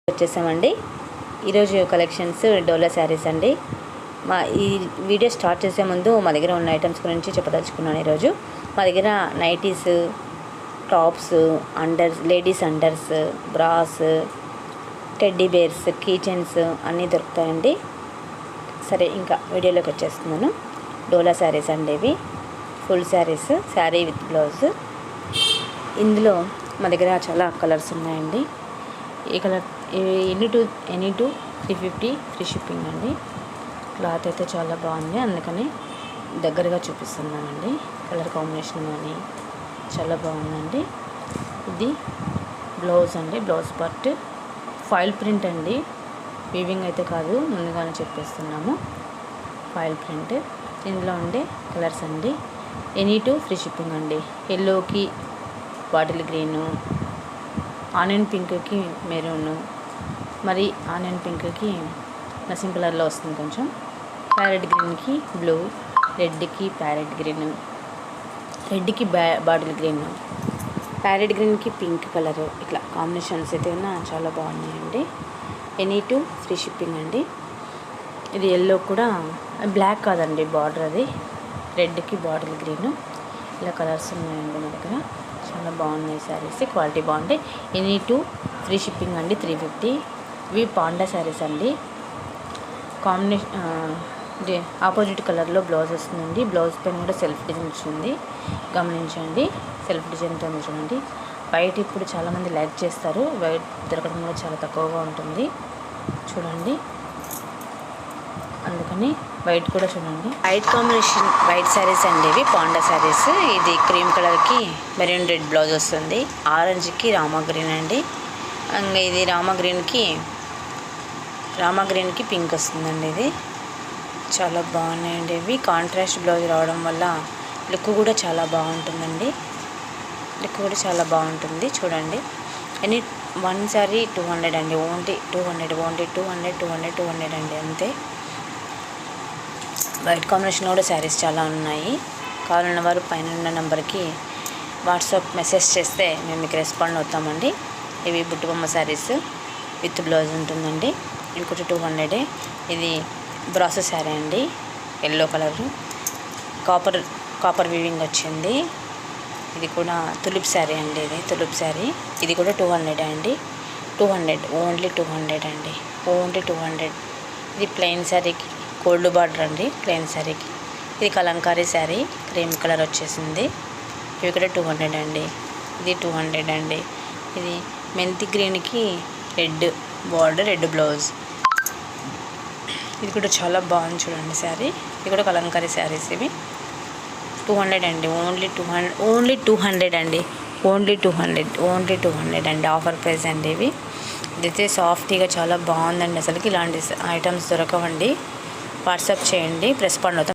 వచ్చేసామండి. ఈరోజు కలెక్షన్స్ డోలా శారీస్ అండి. ఈ వీడియో స్టార్ట్ చేసే ముందు మా దగ్గర ఉన్న ఐటమ్స్ గురించి చెప్పదలుచుకున్నాను. ఈరోజు మా దగ్గర nighties, tops, ladies unders, bras, teddy bears, key chains అన్నీ దొరుకుతాయండి. సరే, ఇంకా వీడియోలోకి వచ్చేస్తున్నాను. డోలా శారీస్ అండి. ఇవి full saris, sari with blouse. ఇందులో మా దగ్గర చాలా కలర్స్ ఉన్నాయండి. ఈ colour any two 350 free shipping అండి. క్లాత్ అయితే చాలా బాగుంది, అందుకని దగ్గరగా చూపిస్తున్నానండి. కలర్ కాంబినేషన్ కానీ చాలా బాగుందండి. ఇది బ్లౌజ్ అండి. బ్లౌజ్ పార్ట్ ఫాయిల్ ప్రింట్ అండి. వీవింగ్ అయితే కాదు, ముందుగానే చెప్పేస్తున్నాము. Foil print. ఇందులో ఉండే కలర్స్ అండి. ఎనీ టూ ఫ్రీ షిప్పింగ్ అండి. ఎల్లోకి బాటిల్ గ్రీను, ఆనియన్ పింక్కి మెరూను, మరి ఆనియన్ పింక్కి నసిం కలర్లో వస్తుంది కొంచెం, ప్యారెట్ గ్రీన్కి బ్లూ, రెడ్కి ప్యారెట్ గ్రీన్, రెడ్కి బాటిల్ గ్రీన్, ప్యారెట్ గ్రీన్కి పింక్ కలరు, ఇట్లా కాంబినేషన్స్ అయితే చాలా బాగున్నాయండి. ఎనీ టూ ఫ్రీ షిప్పింగ్ అండి. ఇది ఎల్లో కూడా బ్లాక్ కాదండి, బార్డర్ అది రెడ్కి బాటిల్ గ్రీను. ఇలా కలర్స్ ఉన్నాయండి మా దగ్గర. చాలా బాగున్నాయి శారీస్, క్వాలిటీ బాగుంటాయి. ఎనీ టూ ఫ్రీ షిప్పింగ్ అండి. 350. ఇవి పాండా శారీస్ అండి. కాంబినేషన్ ఆపోజిట్ కలర్లో బ్లౌజ్ వస్తుందండి. బ్లౌజ్ పైన కూడా సెల్ఫ్ డిజైన్ వచ్చింది, గమనించండి. సెల్ఫ్ డిజైన్తో చూడండి. వైట్ ఇప్పుడు చాలామంది లైక్ చేస్తారు. వైట్ దొరకడం కూడా చాలా తక్కువగా ఉంటుంది చూడండి, అందుకని వైట్ కూడా చూడండి. వైట్ కాంబినేషన్ వైట్ శారీస్ అండి. ఇవి పాండా శారీస్. ఇది క్రీమ్ కలర్కి మెరూన్ రెడ్ బ్లౌజ్ వస్తుంది. ఆరెంజ్కి రామా గ్రీన్ అండి. ఇంకా ఇది రామా గ్రీన్కి పింక్ వస్తుందండి. ఇది చాలా బాగున్నాయండి. ఇవి కాంట్రాస్ట్ బ్లౌజ్ రావడం వల్ల లుక్ కూడా చాలా బాగుంటుందండి. చూడండి. ఎనీ వన్ శారీ 200 అండి. ఓన్లీ 200 అండి, అంతే. వైట్ కాంబినేషన్ కూడా శారీస్ చాలా ఉన్నాయి. కావాలన్న వారు పైన ఉన్న నెంబర్కి వాట్సాప్ మెసేజ్ చేస్తే మేము మీకు రెస్పాండ్ అవుతామండి. ఇవి బుట్టుబొమ్మ శారీస్ విత్ బ్లౌజ్ ఉంటుందండి. ఇంకోటి 200. ఇది బ్రాసో శారీ అండి. ఎల్లో కలరు, కాపర్ వీవింగ్ వచ్చింది. ఇది కూడా తులిప్ శారీ అండి. ఇది తులిప్ శారీ. ఇది కూడా 200 అండి. 200 ఓన్లీ 200 అండి. ఓన్లీ 200. ఇది ప్లెయిన్ శారీకి గోల్డ్ బార్డర్ అండి. ప్లెయిన్ శారీకి ఇది కలంకారీ శారీ, క్రీమ్ కలర్ వచ్చేసింది. ఇవి కూడా 200 అండి. ఇది 200 అండి. ఇది మెంతి గ్రీన్కి రెడ్ బార్డర్, రెడ్ బ్లౌజ్. ఇది కూడా చాలా బాగుంది చూడండి శారీ. ఇది కూడా కలంకారీ శారీస్. ఇవి 200 అండి. ఓన్లీ 200 అండి. ఓన్లీ 200 అండి. ఆఫర్ ప్రైస్ అండి. ఇదైతే సాఫ్ట్గా చాలా బాగుందండి. అసలుకి ఇలాంటి ఐటమ్స్ దొరకవండి. వాట్సాప్ చేయండి, రెస్పాండ్ అవుతాం.